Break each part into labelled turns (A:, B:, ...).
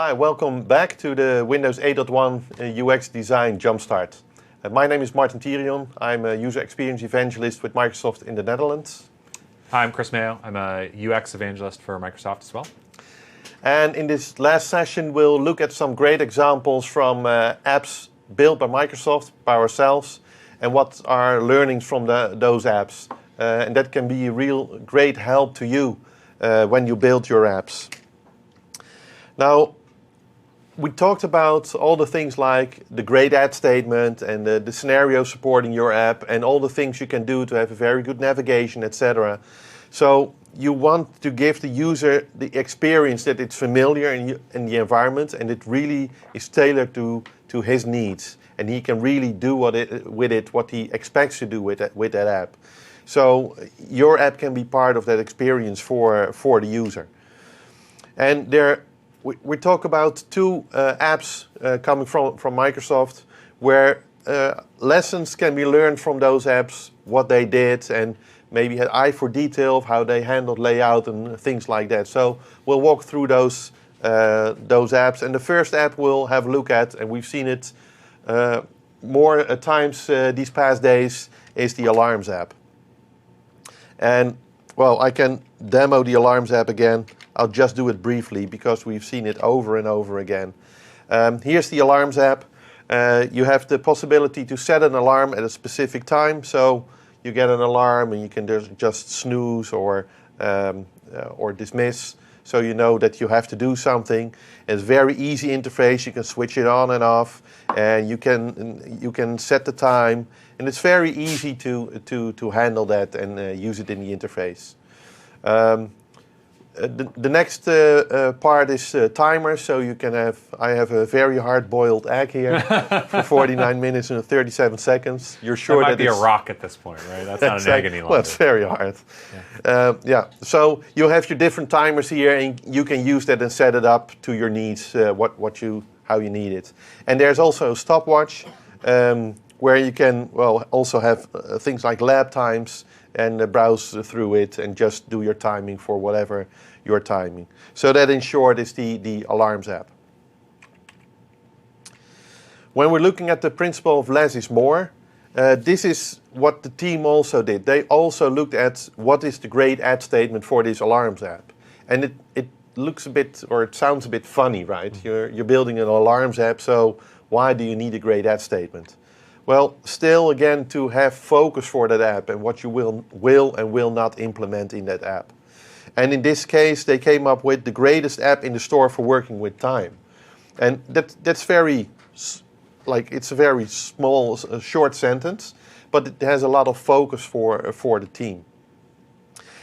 A: Hi, welcome back to the Windows 8.1 UX Design Jumpstart. My name is Martin Thirion. I'm a user experience evangelist with Microsoft in the Netherlands.
B: Hi, I'm Chris Mayo. I'm a UX evangelist for Microsoft as well.
A: And in this last session, we'll look at some great examples from apps built by Microsoft, by ourselves, and what are learnings from those apps. And that can be a real great help to you when you build your apps. Now, we talked about all the things like the great add statement and the scenario supporting your app and all the things you can do to have a very good navigation, etc. So you want to give the user the experience that it's familiar in the environment and it really is tailored to his needs. And he can really do what he expects to do with that app. So your app can be part of that experience for the user. And we talk about two apps coming from Microsoft where lessons can be learned from those apps, what they did, and maybe had eye for detail of how they handled layout and things like that. So we'll walk through those apps. And the first app we'll have a look at, and we've seen it more times these past days, is the Alarms app. And well, I can demo the Alarms app again. I'll just do it briefly because we've seen it over and over again. Here's the Alarms app. You have the possibility to set an alarm at a specific time. So you get an alarm and you can just snooze or dismiss. So you know that you have to do something. It's a very easy interface. You can switch it on and off, and you can set the time. And it's very easy to handle that and use it in the interface. The next part is timers, so you can I have a very hard-boiled egg here for 49 minutes and 37 seconds. You're sure
B: that might be a rock at this point, right? That's not an egg any longer.
A: Well, it's very hard. Yeah. So you have your different timers here, and you can use that and set it up to your needs, how you need it. And there's also a stopwatch where you can also have things like lab times and browse through it and just do your timing for whatever you're timing. So that in short is the Alarms app. When we're looking at the principle of less is more, this is what the team also did. They also looked at what is the great add statement for this Alarms app. And it looks a bit, or it sounds a bit funny, right? You're building an Alarms app, so why do you need a great add statement? Well, still again to have focus for that app and what you will and will not implement in that app. And in this case, they came up with the greatest app in the store for working with time. And that's very, it's a very small, short sentence, but it has a lot of focus for the team.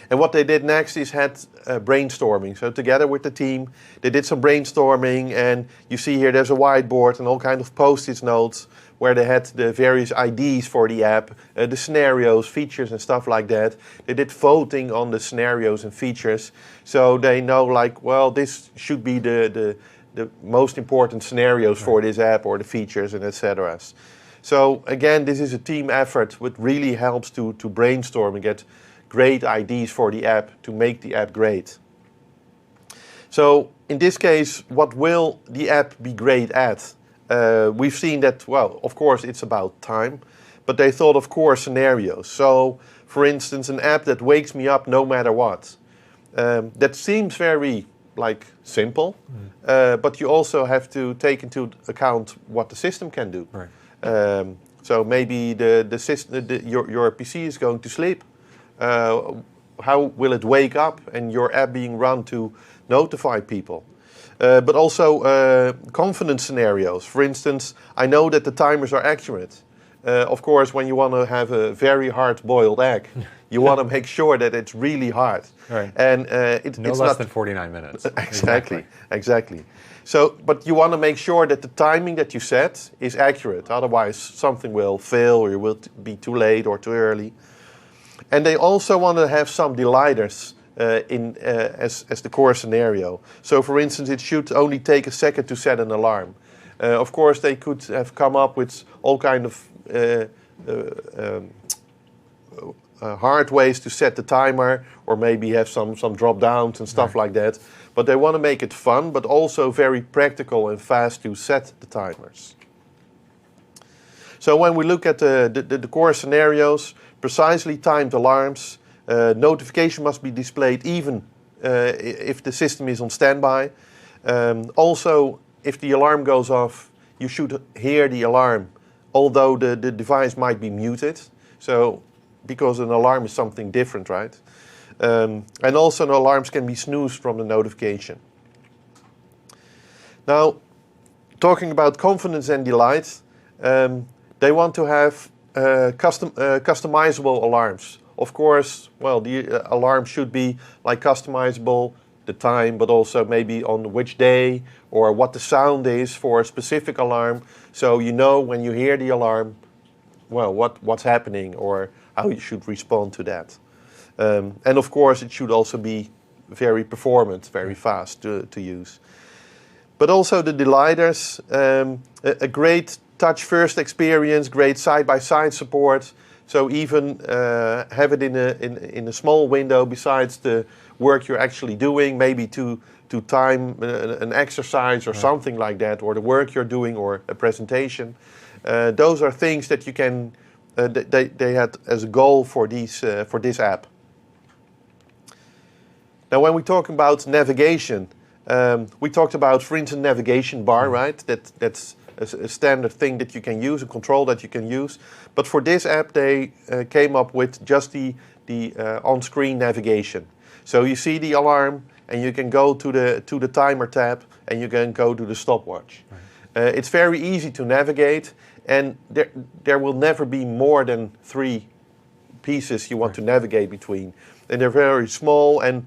A: And what they did next is had brainstorming. So together with the team, they did some brainstorming, and you see here there's a whiteboard and all kinds of post-it notes where they had the various IDs for the app, the scenarios, features and stuff like that. They did voting on the scenarios and features, so they know this should be the most important scenarios for this app or the features and etc. So again, this is a team effort which really helps to brainstorm and get great ideas for the app to make the app great. So in this case, what will the app be great at? We've seen that, of course it's about time, but they thought of core scenarios. So for instance, an app that wakes me up no matter what. That seems very simple, but you also have to take into account what the system can do.
B: Right.
A: So maybe the system, your PC is going to sleep. How will it wake up and your app being run to notify people? But also confidence scenarios. For instance, I know that the timers are accurate. Of course, when you want to have a very hard-boiled egg, you want to make sure that it's really hard.
B: Right.
A: And
B: it's less than 49 minutes.
A: Exactly. So, but you want to make sure that the timing that you set is accurate. Otherwise, something will fail, or you will be too late or too early. And they also want to have some delighters as the core scenario. So for instance, it should only take a second to set an alarm. Of course, they could have come up with all kind of hard ways to set the timer, or maybe have some drop downs and stuff like that. But they want to make it fun, but also very practical and fast to set the timers. So when we look at the core scenarios, precisely timed alarms, notification must be displayed even if the system is on standby. Also, if the alarm goes off, you should hear the alarm, although the device might be muted. So, because an alarm is something different, right? And also, alarms can be snoozed from the notification. Now, talking about confidence and delight, they want to have customizable alarms. Of course, well, the alarm should be like customizable, the time, but also maybe on which day or what the sound is for a specific alarm. So you know when you hear the alarm, well, what's happening or how you should respond to that. And of course, it should also be very performant, very fast to use. But also the delighters, a great touch-first experience, great side-by-side support. So even have it in a small window besides the work you're actually doing, maybe to time an exercise or something like that, or the work you're doing or a presentation. Those are things that you can, they had as a goal for this app. Now when we talk about navigation, we talked about, for instance, navigation bar, right? That's a standard thing that you can use, a control that you can use. But for this app, they came up with just the on-screen navigation. So you see the alarm, and you can go to the timer tab, and you can go to the stopwatch. Right. It's very easy to navigate, and there will never be more than 3 pieces you want to navigate between, and they're very small, and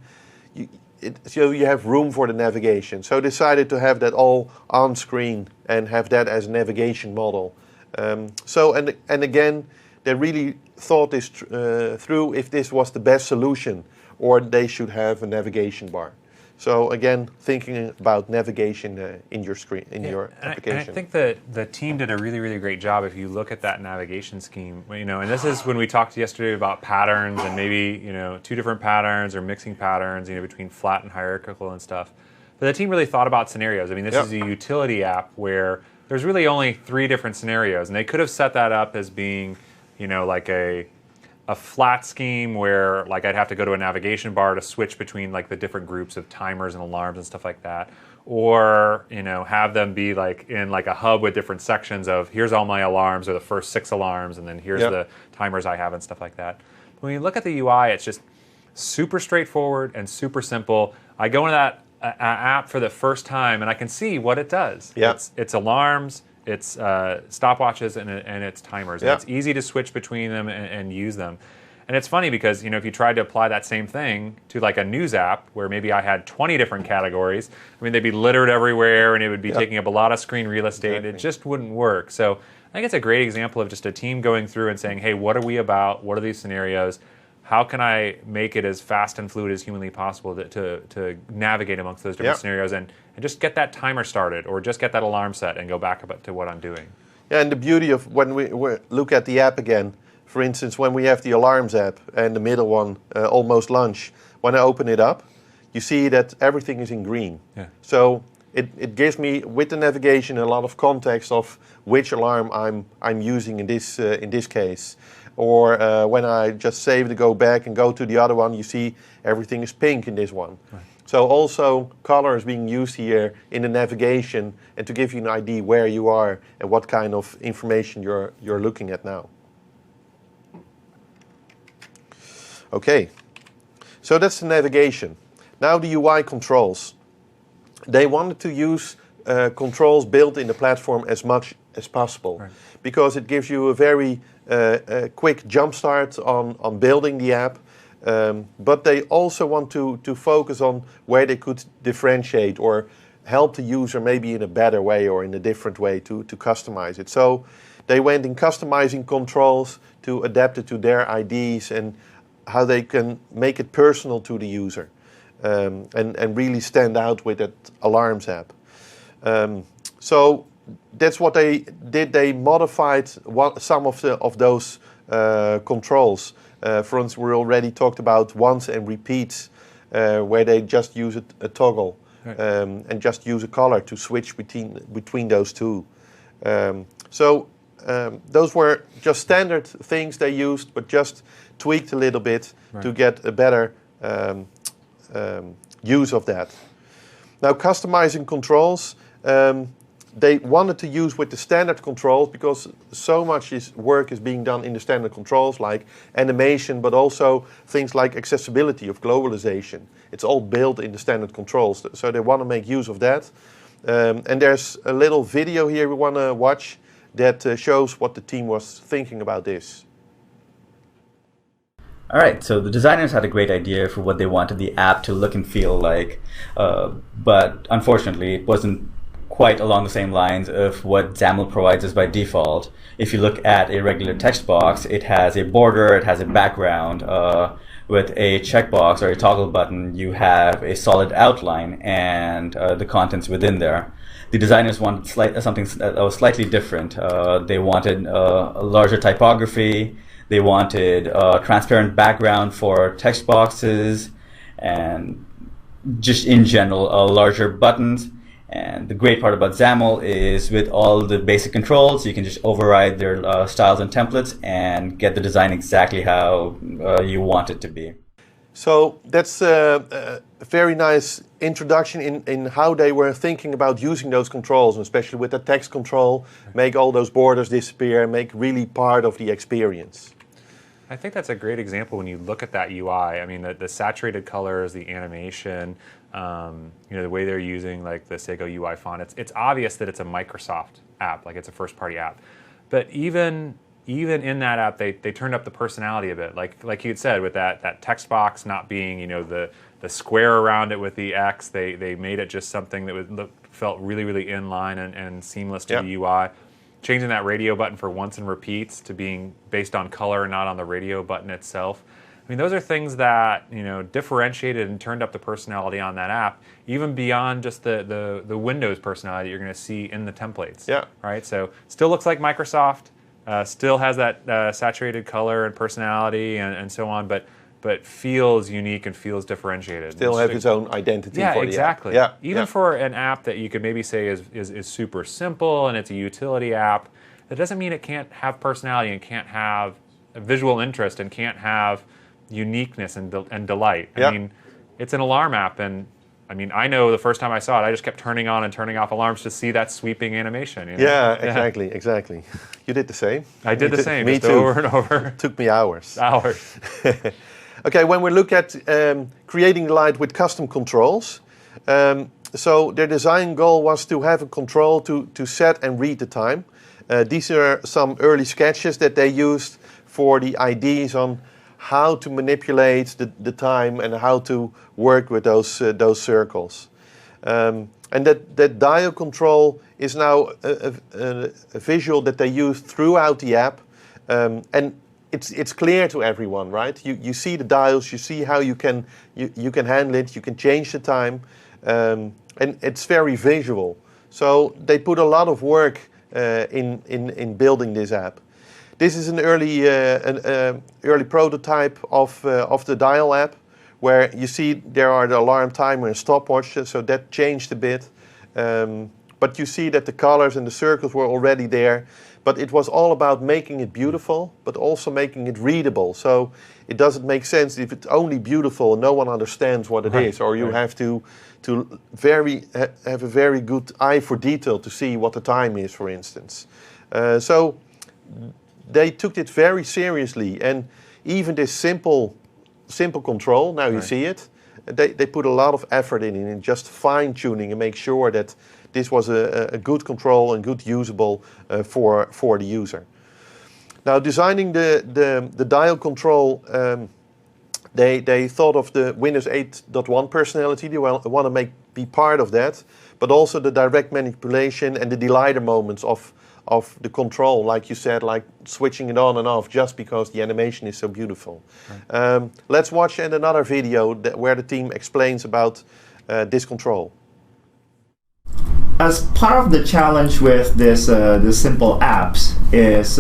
A: so you have room for the navigation. So decided to have that all on screen and have that as a navigation model. And again, they really thought this through if this was the best solution, or they should have a navigation bar. So again, thinking about navigation in your screen, in your application.
B: And I think that the team did a really, really great job. If you look at that navigation scheme, you know, and this is when we talked yesterday about patterns and maybe, you know, 2 different patterns or mixing patterns, you know, between flat and hierarchical and stuff. But the team really thought about scenarios. I mean, this is a utility app where there's really only 3 different scenarios, and they could have set that up as being, you know, like a flat scheme where like I'd have to go to a navigation bar to switch between like the different groups of timers and alarms and stuff like that, or you know, have them be like in like a hub with different sections of here's all my alarms or the first 6 alarms, and then here's the timers I have and stuff like that. But when you look at the UI, it's just super straightforward and super simple. I go into that app for the first time and I can see what it does. It's alarms, it's stopwatches, and it's timers. And it's easy to switch between them and use them. And it's funny because, you know, if you tried to apply that same thing to like a news app where maybe I had 20 different categories, I mean, they'd be littered everywhere and it would be taking up a lot of screen real estate. Exactly. It just wouldn't work. So I think it's a great example of just a team going through and saying, hey, what are we about? What are these scenarios? How can I make it as fast and fluid as humanly possible to navigate amongst those different scenarios and just get that timer started or just get that alarm set and go back up to what I'm doing? Yeah,
A: and the beauty of when we look at the app again, for instance, when we have the alarms app and the middle one, almost lunch, when I open it up, you see that everything is in green. Yeah. So it gives me, with the navigation, a lot of context of which alarm I'm using in this case. Or when I just save to go back and go to the other one, you see everything is pink in this one. Right. So also color is being used here in the navigation and to give you an idea where you are and what kind of information you're looking at now. Okay, so that's the navigation. Now the UI controls. They wanted to use controls built in the platform as much as possible, because it gives you a very quick jump start on building the app. But they also want to focus on where they could differentiate or help the user maybe in a better way or in a different way to customize it. So they went in customizing controls to adapt it to their IDs and how they can make it personal to the user, and really stand out with that alarms app. So that's what they did. They modified some of those controls For instance, we already talked about once and repeats, where they just use a toggle,
B: right.
A: and just use a color to switch between those two. Those were just standard things they used, but just tweaked a little bit to get a better use of that. Now, customizing controls, they wanted to use with the standard controls because so much work is being done in the standard controls, like animation, but also things like accessibility of globalization. It's all built in the standard controls, so they want to make use of that. And there's a little video here we want to watch that shows what the team was thinking about this.
C: All right, so the designers had a great idea for what they wanted the app to look and feel like, but unfortunately it wasn't quite along the same lines of what XAML provides us by default. If you look at a regular text box, it has a border, it has a background. With a checkbox or a toggle button, you have a solid outline and the contents within there. The designers wanted something that was slightly different. They wanted a larger typography. They wanted a transparent background for text boxes, and just in general, larger buttons. And the great part about XAML is with all the basic controls, you can just override their styles and templates and get the design exactly how you want it to be.
A: So that's a very nice introduction in how they were thinking about using those controls, and especially with the text control, make all those borders disappear, make really part of the experience.
B: I think that's a great example when you look at that UI. I mean, the saturated colors, the animation, the way they're using like the Seiko UI font. It's obvious that it's a Microsoft app, like it's a first-party app. But even in that app, they turned up the personality a bit. Like you had said, with that text box not being the square around it with the X, they made it just something that felt really, really inline and seamless to the UI. Changing that radio button for once and repeats to being based on color and not on the radio button itself. I mean, those are things that differentiated and turned up the personality on that app, even beyond just the Windows personality you're going to see in the templates.
A: Yeah.
B: Right. So still looks like Microsoft, still has that saturated color and personality and so on, but feels unique and feels differentiated.
A: Still have its own identity for the
B: exactly.
A: app.
B: Even for an app that you could maybe say is super simple and it's a utility app, that doesn't mean it can't have personality and can't have a visual interest and can't have uniqueness and delight. I mean, it's an alarm app, and I mean, I know the first time I saw it, I just kept turning on and turning off alarms to see that sweeping animation.
A: Yeah, exactly. You did the same.
B: I did the same,
A: me
B: just
A: too.
B: over and over.
A: It took me hours.
B: Okay,
A: when we look at creating light with custom controls, so their design goal was to have a control to set and read the time. These are some early sketches that they used for the ideas on how to manipulate the time and how to work with those circles. And that dial control is now a visual that they use throughout the app, and it's clear to everyone, right? You see the dials, you see how you can handle it, you can change the time, and it's very visual. So they put a lot of work in building this app. This is an early prototype of the dial app, where you see there are the alarm timer and stopwatch, so that changed a bit. But you see that the colors and the circles were already there. But it was all about making it beautiful, but also making it readable. So it doesn't make sense if it's only beautiful and no one understands what it is, or you have to have a very good eye for detail to see what the time is, for instance. So they took it very seriously, and even this simple control, now you see it, they put a lot of effort in just fine-tuning and make sure that this was a good control and good usable for the user. Now, designing the dial control, they thought of the Windows 8.1 personality. They want to be part of that, but also the direct manipulation and the delighter moments of the control, like you said, like switching it on and off just because the animation is so beautiful. Right. Let's watch another video where the team explains about this control.
D: As part of the challenge with this simple apps is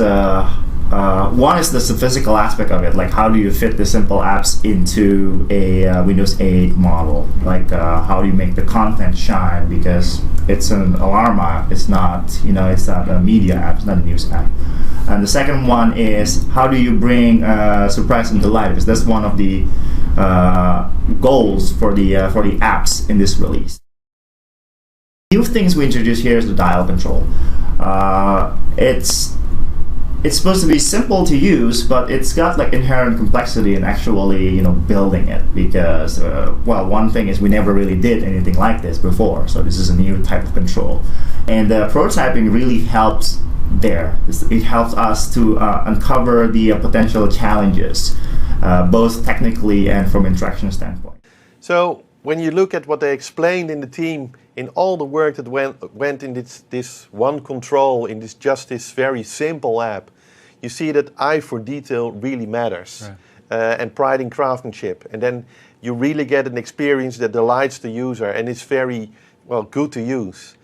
D: One is the physical aspect of it, like how do you fit the simple apps into a Windows 8 model? Like how do you make the content shine, because it's an alarm app, it's not a media app, it's not a news app. And the second one is how do you bring surprise and delight, because that's one of the goals for the apps in this release. New things we introduced here is the dial control. It's supposed to be simple to use, but it's got like inherent complexity in actually building it, because one thing is we never really did anything like this before, so this is a new type of control, and prototyping really helps there. It helps us to uncover the potential challenges, both technically and from interaction standpoint.
A: So when you look at what they explained in the team, in all the work that went in this one control, in this very simple app, you see that eye for detail really matters, right. And pride in craftsmanship. And then you really get an experience that delights the user and is very good to use.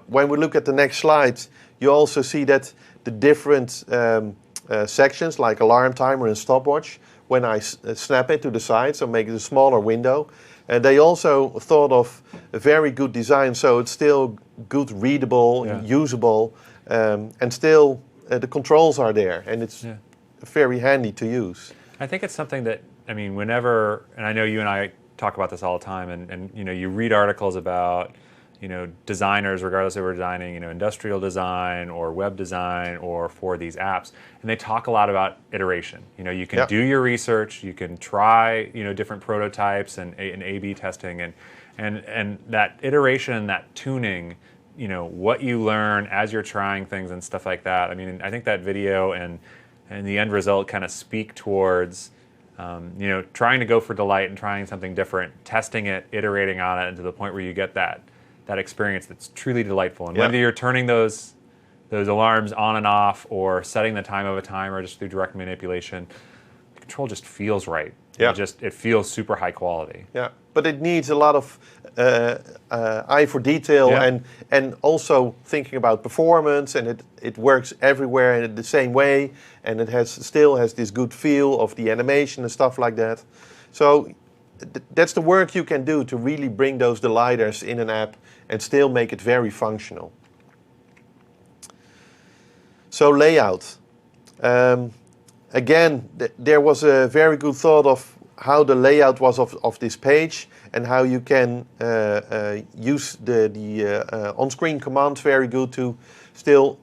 A: When we look at the next slides, you also see that the different sections like alarm timer and stopwatch, when I snap it to the side, so make it a smaller window, they also thought of a very good design, so it's still good, readable, usable, and still the controls are there, and it's very handy to use.
B: I think it's something that, whenever, and I know you and I talk about this all the time, and you read articles about designers, regardless if we're designing industrial design or web design or for these apps, and they talk a lot about iteration. You can do your research, you can try different prototypes and A/B testing, and that iteration and that tuning, what you learn as you're trying things and stuff like that. I think that video and the end result kind of speak towards trying to go for delight and trying something different, testing it, iterating on it, and to the point where you get that experience that's truly delightful. And whether you're turning those alarms on and off or setting the time of a timer just through direct manipulation, the control just feels right.
A: Yeah.
B: It feels super high quality.
A: Yeah, but it needs a lot of eye for detail and also thinking about performance, and it works everywhere in the same way, and it still has this good feel of the animation and stuff like that. So that's the work you can do to really bring those delighters in an app and still make it very functional. So layout. Again, there was a very good thought of how the layout was of this page and how you can use the on-screen commands very good to still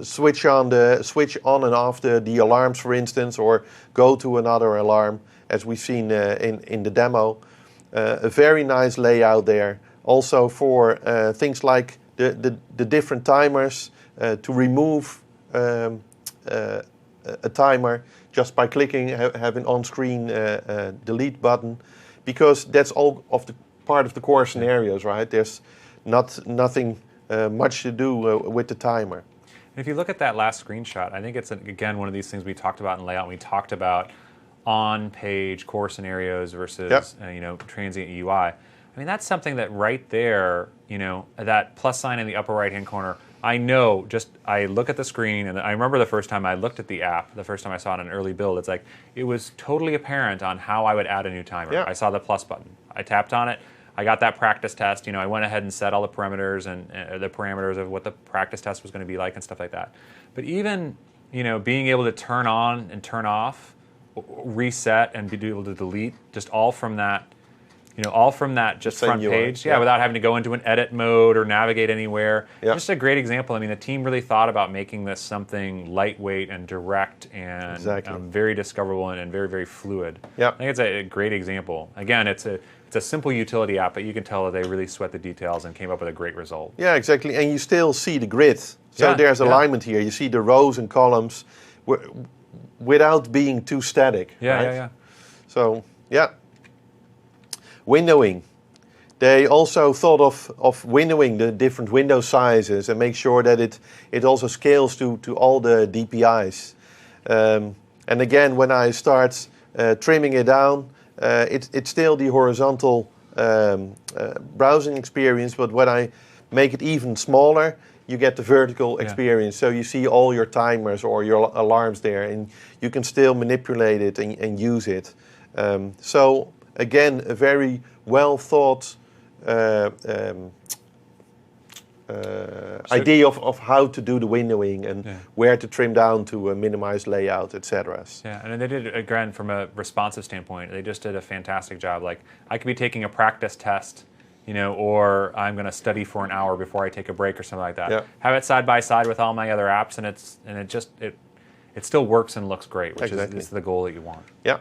A: switch on and off the alarms, for instance, or go to another alarm, as we've seen in the demo. A very nice layout there. Also for things like the different timers, to remove a timer just by clicking, have an on-screen delete button, because that's all of the part of the core scenarios, right? There's nothing much to do with the timer.
B: And if you look at that last screenshot, I think it's, again, one of these things we talked about in layout. We talked about on-page core scenarios versus transient UI. That's something that right there, that plus sign in the upper right-hand corner, I look at the screen, and I remember the first time I looked at the app, the first time I saw it in an early build, it was totally apparent on how I would add a new timer.
A: Yeah.
B: I saw the plus button. I tapped on it. I got that practice test. I went ahead and set all the parameters and the parameters of what the practice test was going to be like and stuff like that. But even, being able to turn on and turn off, reset, and be able to delete, just all from that just front page, without having to go into an edit mode or navigate anywhere. Yeah. Just a great example. The team really thought about making this something lightweight and direct and very discoverable and very, very fluid. Yeah. I think it's a great example. Again, it's a simple utility app, but you can tell that they really sweat the details and came up with a great result. Yeah, exactly. And you still see the grid. So there's alignment here. You see the rows and columns without being too static. Yeah. So, windowing. They also thought of windowing the different window sizes and make sure that it also scales to all the DPIs. And again, when I start trimming it down, it's still the horizontal browsing experience, but when I make it even smaller,
A: you get the vertical experience. So you see all your timers or your alarms there, and you can still manipulate it and use it. So again, a very well thought idea of how to do the windowing and where to trim down to minimize layout, etc.
B: Yeah, and they did, again, from a responsive standpoint, they just did a fantastic job. Like, I could be taking a practice test, or I'm going to study for an hour before I take a break or something like that.
A: Yeah.
B: Have it side by side with all my other apps, and it still works and looks great, which is the goal that you want.
A: Yeah.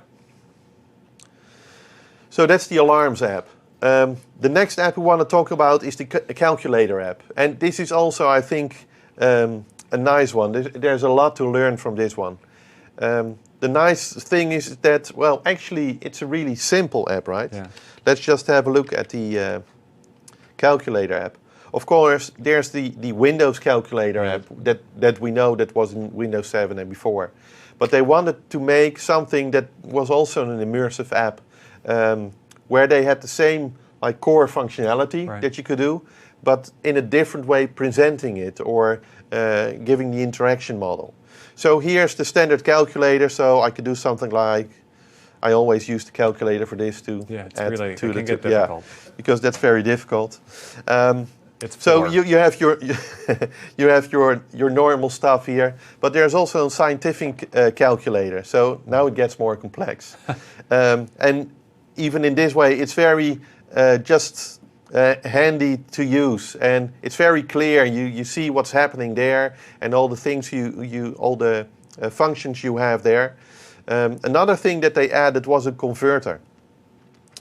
A: So that's the Alarms app. The next app we want to talk about is the Calculator app. And this is also, I think, a nice one. There's a lot to learn from this one. The nice thing is that, well, actually, it's a really simple app, right?
B: Yeah.
A: Let's just have a look at the Calculator app. Of course, there's the Windows Calculator app that we know that was in Windows 7 and before. But they wanted to make something that was also an immersive app, where they had the same core functionality that you could do, but in a different way presenting it or giving the interaction model. So here's the standard calculator. So I could do something like, I always use the calculator for this to add
B: really,
A: to
B: it
A: the
B: can get difficult.
A: because that's very difficult.
B: It's
A: so
B: four.
A: you have your you have your normal stuff here, but there's also a scientific calculator. So now it gets more complex, and even in this way, it's very handy to use, and it's very clear. You see what's happening there, and all the things all the functions you have there. Another thing that they added was a converter.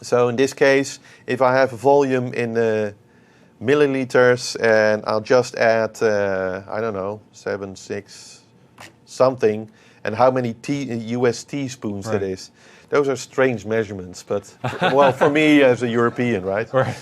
A: So in this case, if I have a volume in milliliters, and I'll just add, I don't know, 7, 6, something, and how many US teaspoons that is. Those are strange measurements, but well, for me as a European, right?
B: Right.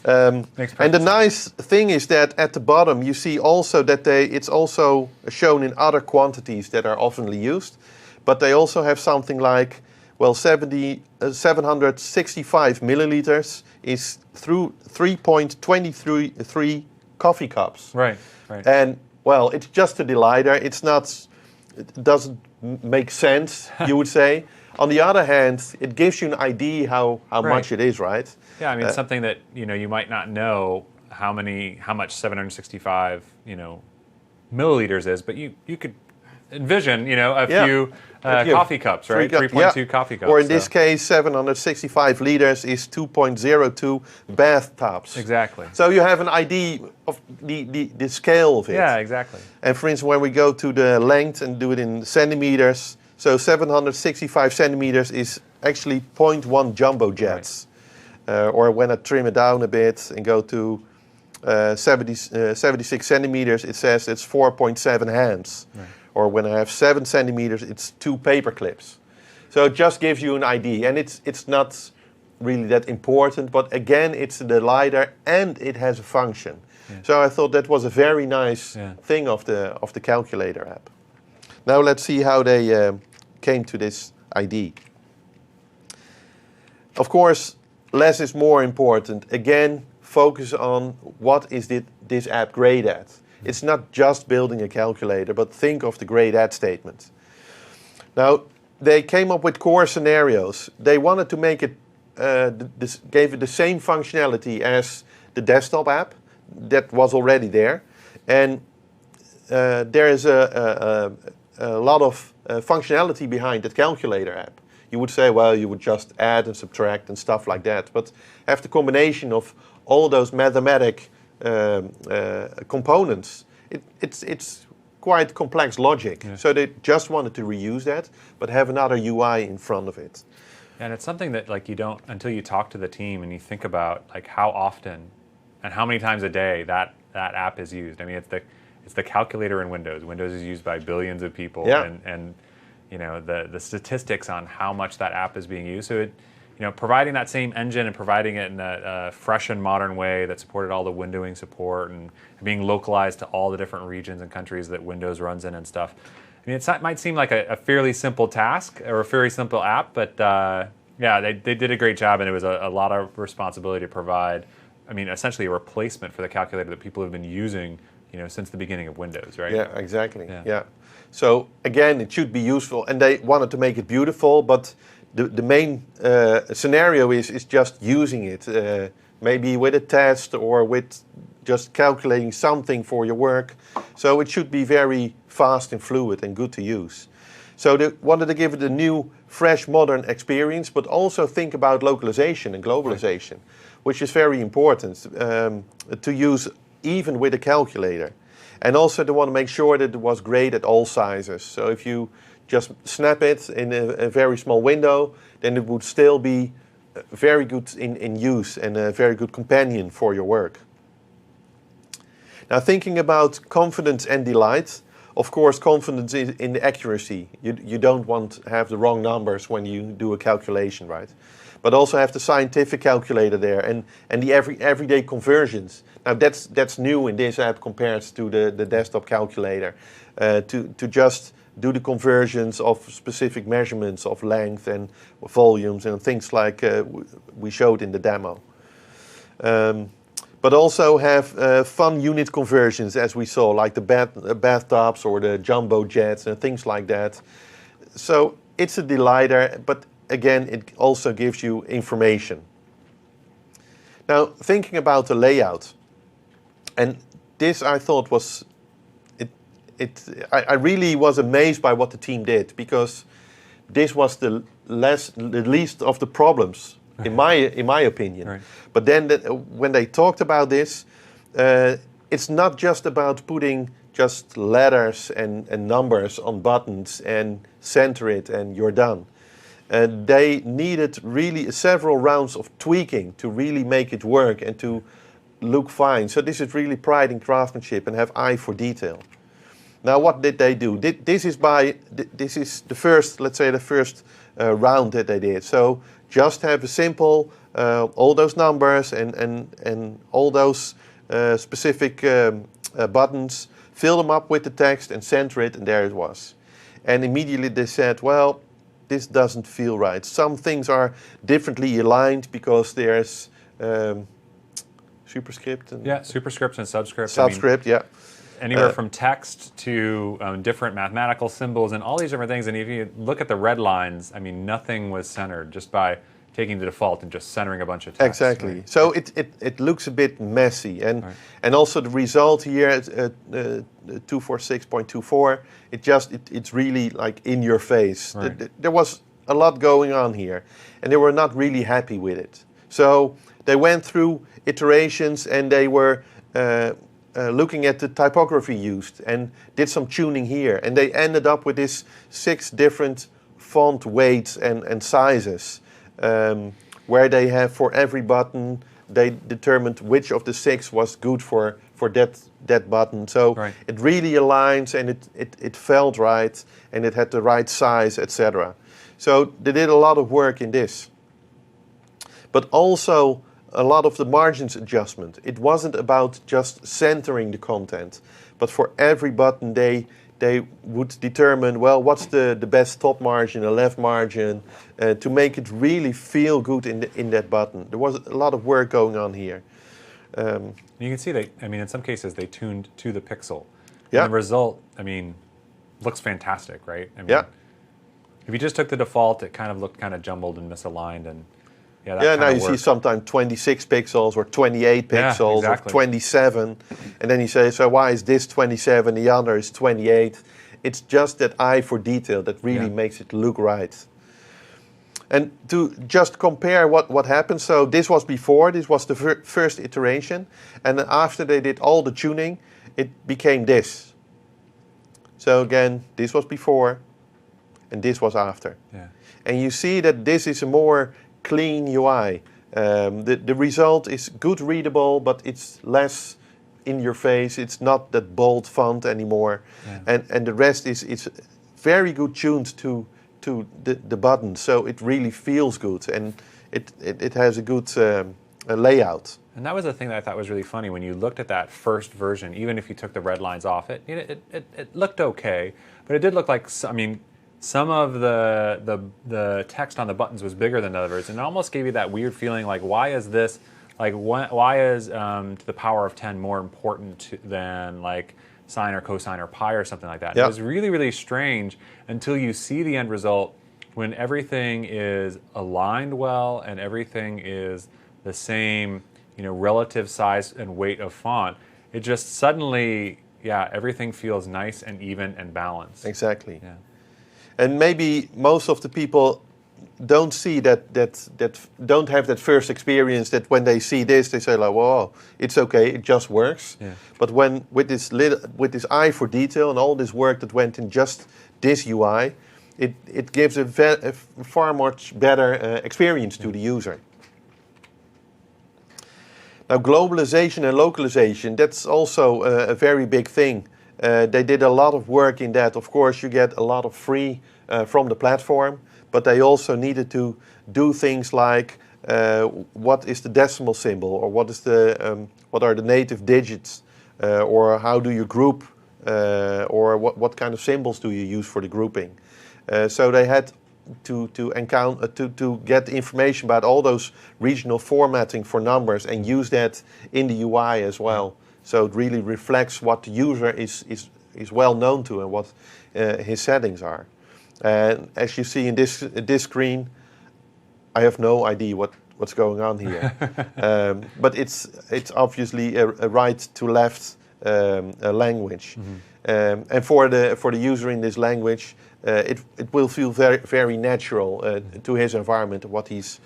A: And the nice thing is that at the bottom you see also that it's also shown in other quantities that are oftenly used, but they also have something like, well, 765 milliliters is through 3.23 coffee cups.
B: Right.
A: And well, it's just a divider. It doesn't make sense, you would say. On the other hand, it gives you an idea how much it is, right?
B: Yeah, I mean, something that you might not know how much 765 milliliters is, but you could envision a few coffee cups, right? 3.2 coffee cups.
A: Or in this case, 765 liters is 2.02 bathtubs.
B: Exactly.
A: So you have an idea of the scale of it.
B: Yeah, exactly.
A: And for instance, when we go to the length and do it in centimeters, so 765 centimeters is actually 0.1 jumbo jets. Right. Or when I trim it down a bit and go to 76 centimeters, it says it's 4.7 hands. Right. Or when I have 7 centimeters, it's 2 paper clips. So it just gives you an idea. And it's not really that important, but again, it's a divider and it has a function. Yeah. So I thought that was a very nice thing of the calculator app. Now let's see how they came to this idea. Of course, less is more important. Again, focus on what is this app great at. It's not just building a calculator, but think of the great at statement. Now, they came up with core scenarios. They wanted to make it, gave it the same functionality as the desktop app that was already there. And there is a lot of functionality behind that calculator app. You would say, well, you would just add and subtract and stuff like that. But have the combination of all those mathematic components, it's quite complex logic. Yeah. So they just wanted to reuse that, but have another UI in front of it.
B: And it's something that you don't, until you talk to the team and you think about how often and how many times a day that app is used. I mean, it's the calculator in Windows. Windows is used by billions of people, and the statistics on how much that app is being used. So providing that same engine and providing it in a fresh and modern way that supported all the windowing support and being localized to all the different regions and countries that Windows runs in and stuff. I mean, it might seem like a fairly simple task or a fairly simple app, but they did a great job, and it was a lot of responsibility to provide, essentially a replacement for the calculator that people have been using, since the beginning of Windows, right?
A: Yeah, exactly.
B: Yeah.
A: Yeah. So again, it should be useful, and they wanted to make it beautiful, but the main scenario is just using it, maybe with a test or with just calculating something for your work. So it should be very fast and fluid and good to use. So they wanted to give it a new, fresh, modern experience, but also think about localization and globalization, which is very important to use even with a calculator. And also they want to make sure that it was great at all sizes. So if you just snap it in a very small window, then it would still be very good in use and a very good companion for your work. Now, thinking about confidence and delight, of course, confidence is in the accuracy. You don't want to have the wrong numbers when you do a calculation, right? But also have the scientific calculator there and the everyday conversions. Now, that's new in this app compared to the desktop calculator, to just do the conversions of specific measurements of length and volumes and things like we showed in the demo. But also have fun unit conversions, as we saw, like the bathtubs or the jumbo jets and things like that. So it's a delighter, but again, it also gives you information. Now, thinking about the layout, and this I thought was, I really was amazed by what the team did, because this was the least of the problems, in my opinion.
B: Right.
A: But then when they talked about this, it's not just about putting just letters and numbers on buttons and center it and you're done. They needed really several rounds of tweaking to really make it work and to look fine. So this is really pride in craftsmanship and have eye for detail. Now, what did they do? This is the first, let's say, the first round that they did. So just have a simple, all those numbers and all those specific buttons, fill them up with the text and center it, and there it was. And immediately they said, well, this doesn't feel right. Some things are differently aligned because there's superscript. And
B: superscript and subscript.
A: Subscript, yeah.
B: Anywhere from text to different mathematical symbols and all these different things. And if you look at the red lines, nothing was centered just by taking the default and just centering a bunch of text.
A: Exactly.
B: Right?
A: So it looks a bit messy. And also the result here at 246.24, it's really like in your face.
B: Right.
A: There was a lot going on here, and they were not really happy with it. So they went through iterations, and they were looking at the typography used and did some tuning here. And they ended up with this 6 different font weights and sizes, where they have for every button, they determined which of the 6 was good for that button. So it really aligns, and it felt right, and it had the right size, etc. So they did a lot of work in this. But also a lot of the margins adjustment. It wasn't about just centering the content, but for every button they would determine, well, what's the best top margin, a left margin, to make it really feel good in that button. There was a lot of work going on here.
B: You can see in some cases they tuned to the pixel.
A: Yeah.
B: And the result, looks fantastic, right?
A: Yeah.
B: If you just took the default, it kind of looked kind of jumbled and misaligned, and
A: now you see sometimes 26 pixels or 28 pixels or 27, and then you say, so why is this 27, the other is 28? It's just that eye for detail that really makes it look right. And to just compare what happened, so this was before, this was the first iteration, and then after they did all the tuning, it became this. So again, this was before, and this was after.
B: Yeah.
A: And you see that this is a more clean UI. The result is good readable, but it's less in your face. It's not that bold font anymore. Yeah. And the rest is very good tuned to the buttons, so it really feels good, and it has a good layout.
B: And that was the thing that I thought was really funny when you looked at that first version. Even if you took the red lines off, it looked okay, but it did look like some of the text on the buttons was bigger than others, and it almost gave you that weird feeling like, why is this Like, why is to the power of 10 more important than like sine or cosine or pi or something like that?
A: Yeah.
B: It was really, really strange until you see the end result when everything is aligned well and everything is the same, relative size and weight of font. It just suddenly, everything feels nice and even and balanced.
A: Exactly.
B: Yeah.
A: And maybe most of the people don't see that don't have that first experience that when they see this they say like, "Whoa, it's okay, it just works."
B: Yeah.
A: But when with this eye for detail and all this work that went in just this UI, it gives a far much better experience to the user. Now, globalization and localization, that's also a very big thing. They did a lot of work in that. Of course, you get a lot of free from the platform, but they also needed to do things like what is the decimal symbol, or what are the native digits, or how do you group, or what kind of symbols do you use for the grouping. So they had to get information about all those regional formatting for numbers and use that in the UI as well. So it really reflects what the user is well known to and what his settings are. And as you see in this screen, I have no idea what's going on here. But it's obviously a right to left language. And for the user in this language, it will feel very, very natural to his environment, what he's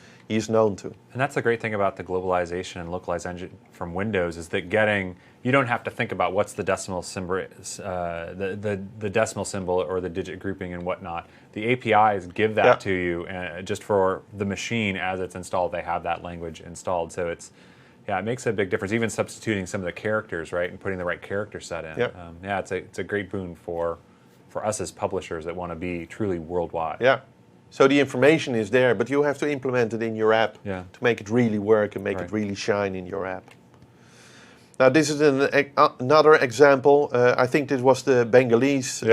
A: known to.
B: And that's the great thing about the globalization and localized engine from Windows, is that you don't have to think about what's the decimal symbol, the decimal symbol or the digit grouping and whatnot. The APIs give that to you just for the machine as it's installed. They have that language installed, so it makes a big difference. Even substituting some of the characters, right, and putting the right character set in. It's a great boon for us as publishers that want to be truly worldwide.
A: Yeah. So the information is there, but you have to implement it in your app to make it really work and make it really shine in your app. Now, this is another example. I think this was the Bengalese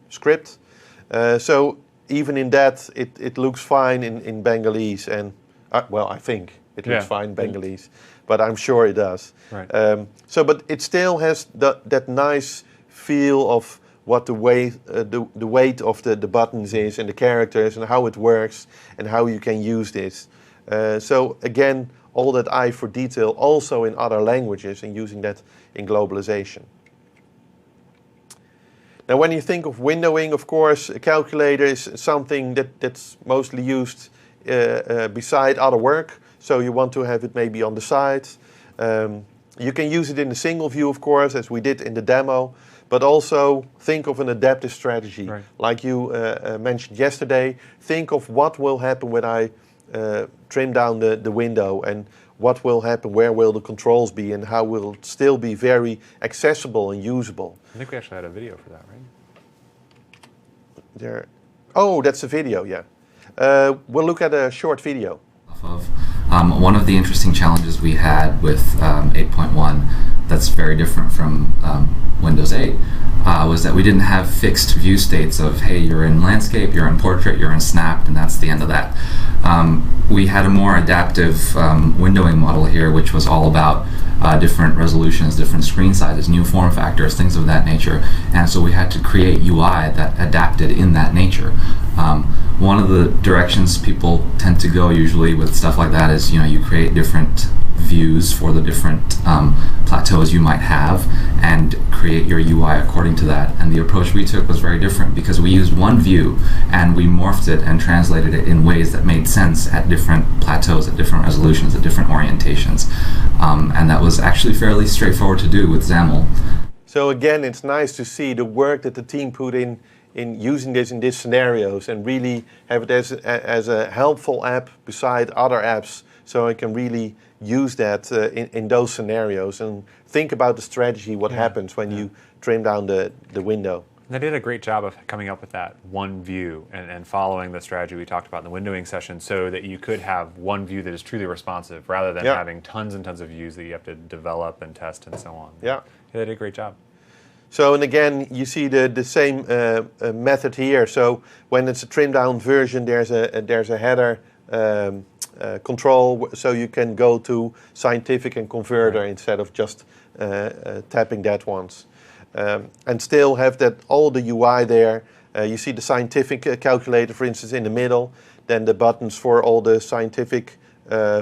A: script. So even in that, it looks fine in Bengalese. And, I think it looks fine in Bengalese, but I'm sure it does.
B: Right.
A: But it still has that nice feel of what the weight of the buttons is and the characters and how it works and how you can use this. So again, all that eye for detail also in other languages and using that in globalization. Now, when you think of windowing, of course, a calculator is something that's mostly used beside other work. So you want to have it maybe on the side. You can use it in a single view, of course, as we did in the demo. But also think of an adaptive strategy. Right. Like you mentioned yesterday, think of what will happen when I trim down the window, and what will happen, where will the controls be, and how will it still be very accessible and usable.
B: I think we actually had a video for that, right?
A: Oh, that's a video, yeah. We'll look at a short video.
E: One of the interesting challenges we had with 8.1 that's very different from Windows 8 was that we didn't have fixed view states of, hey, you're in landscape, you're in portrait, you're in snapped, and that's the end of that. We had a more adaptive windowing model here, which was all about different resolutions, different screen sizes, new form factors, things of that nature. And so we had to create UI that adapted in that nature. One of the directions people tend to go usually with stuff like that is, you create different views for the different plateaus you might have and create your UI according to that. And the approach we took was very different, because we used one view and we morphed it and translated it in ways that made sense at different plateaus, at different resolutions, at different orientations. And that was actually fairly straightforward to do with XAML.
A: So again, it's nice to see the work that the team put in using this in these scenarios and really have it as a helpful app beside other apps, so I can really use that in those scenarios and think about the strategy, what happens when you trim down the window.
B: They did a great job of coming up with that one view and following the strategy we talked about in the windowing session, so that you could have one view that is truly responsive rather than having tons and tons of views that you have to develop and test and so on.
A: Yeah.
B: They did a great job.
A: So, and again, you see the same method here. So when it's a trimmed down version, there's a header control, so you can go to scientific and converter instead of just tapping that once. And still have that all the UI there. You see the scientific calculator, for instance, in the middle. Then the buttons for all the scientific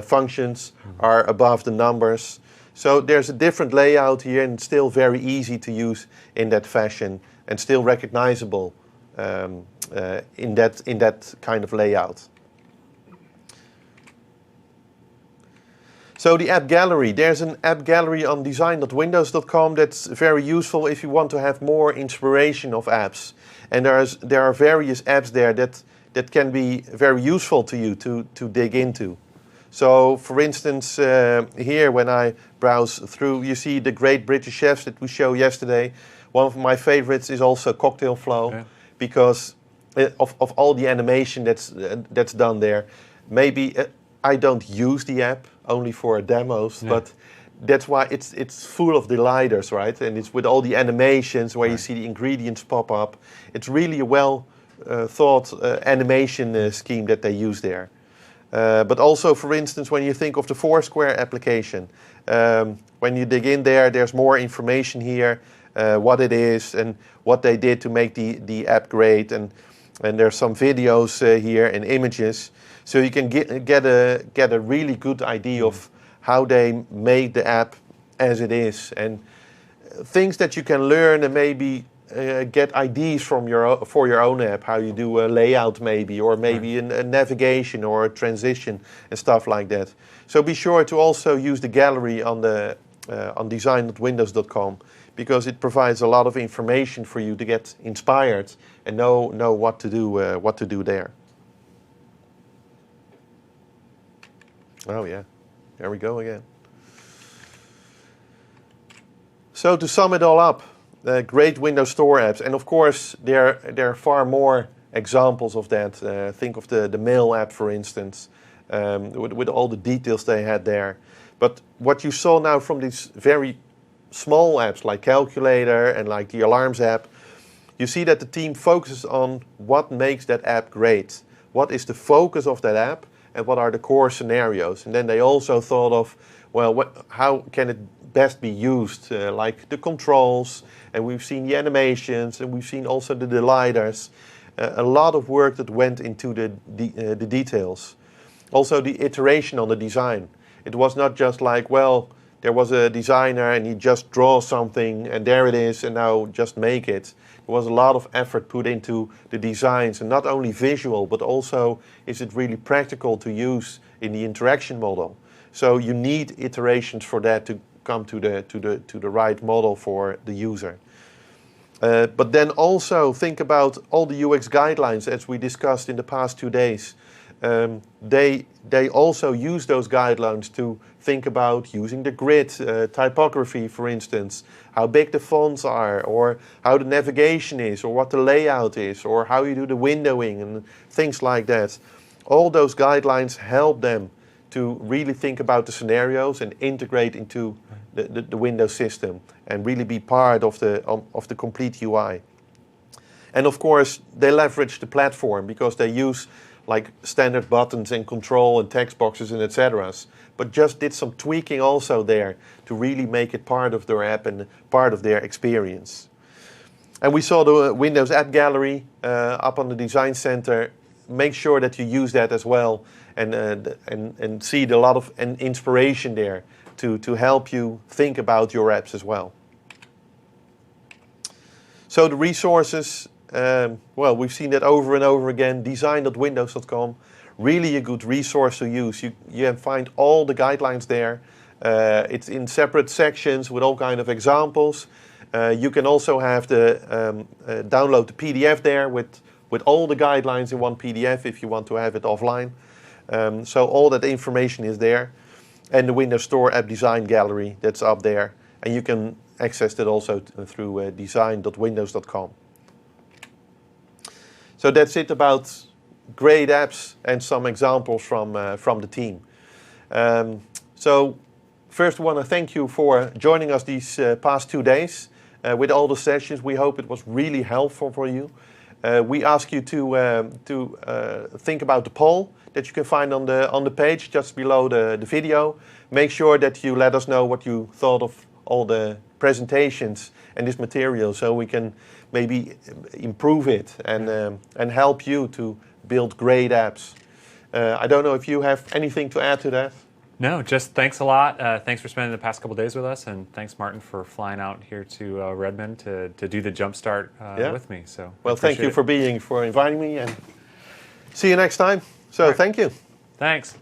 A: functions are above the numbers. So there's a different layout here, and still very easy to use in that fashion, and still recognizable in that kind of layout. So the app gallery, there's an app gallery on design.windows.com that's very useful if you want to have more inspiration of apps. And there are various apps there that can be very useful to you to dig into. So for instance, here when I browse through, you see the Great British Chefs that we showed yesterday. One of my favorites is also Cocktail Flow, because of all the animation that's done there. Maybe I don't use the app, only for demos, but that's why it's full of delighters, right? And it's with all the animations where you see the ingredients pop up. It's really a well thought animation scheme that they use there. But also, for instance, when you think of the Foursquare application, when you dig in there, there's more information here, what it is and what they did to make the app great. And there's some videos here and images. So you can get a really good idea of how they made the app as it is, and things that you can learn and maybe get ideas for your own app, how you do a layout maybe, or maybe a navigation or a transition and stuff like that. So be sure to also use the gallery on design.windows.com, because it provides a lot of information for you to get inspired and know what to do there. Oh yeah, there we go again. So to sum it all up, great Windows Store apps, and of course there are far more examples of that. Think of the Mail app, for instance, with all the details they had there. But what you saw now from these very small apps like Calculator and like the Alarms app, you see that the team focuses on what makes that app great. What is the focus of that app? And what are the core scenarios? And then they also thought of, well, how can it best be used? Like the controls, and we've seen the animations, and we've seen also the delighters. A lot of work that went into the details. Also the iteration on the design. It was not just like, well, there was a designer and he just draws something and there it is and now just make it. There was a lot of effort put into the designs, and not only visual, but also is it really practical to use in the interaction model. So you need iterations for that to come to the right model for the user. But then also think about all the UX guidelines as we discussed in the past 2 days. They also use those guidelines to think about using the grid, typography, for instance, how big the fonts are, or how the navigation is, or what the layout is, or how you do the windowing and things like that. All those guidelines help them to really think about the scenarios and integrate into the Windows system and really be part of the complete UI. And of course, they leverage the platform because they use like standard buttons and control and text boxes and etc. But just did some tweaking also there to really make it part of their app and part of their experience. And we saw the Windows App Gallery up on the Design Center. Make sure that you use that as well and see a lot of inspiration there to help you think about your apps as well. So the resources, well, we've seen that over and over again. Design.windows.com, really a good resource to use. You can find all the guidelines there. It's in separate sections with all kind of examples. You can also have download the PDF there with all the guidelines in one PDF if you want to have it offline. So all that information is there. And the Windows Store App Design Gallery, that's up there. And you can access that also through design.windows.com. So that's it about great apps and some examples from the team. So first I want to thank you for joining us these past 2 days with all the sessions. We hope it was really helpful for you. We ask you to think about the poll that you can find on the page just below the video. Make sure that you let us know what you thought of all the presentations and this material, so we can maybe improve it and help you to build great apps. I don't know if you have anything to add to that.
B: No, just thanks a lot. Thanks for spending the past couple days with us, and thanks, Martin, for flying out here to Redmond to do the Jumpstart with me. So,
A: well, thank you for inviting me, and see you next time. So, thank you.
B: Thanks.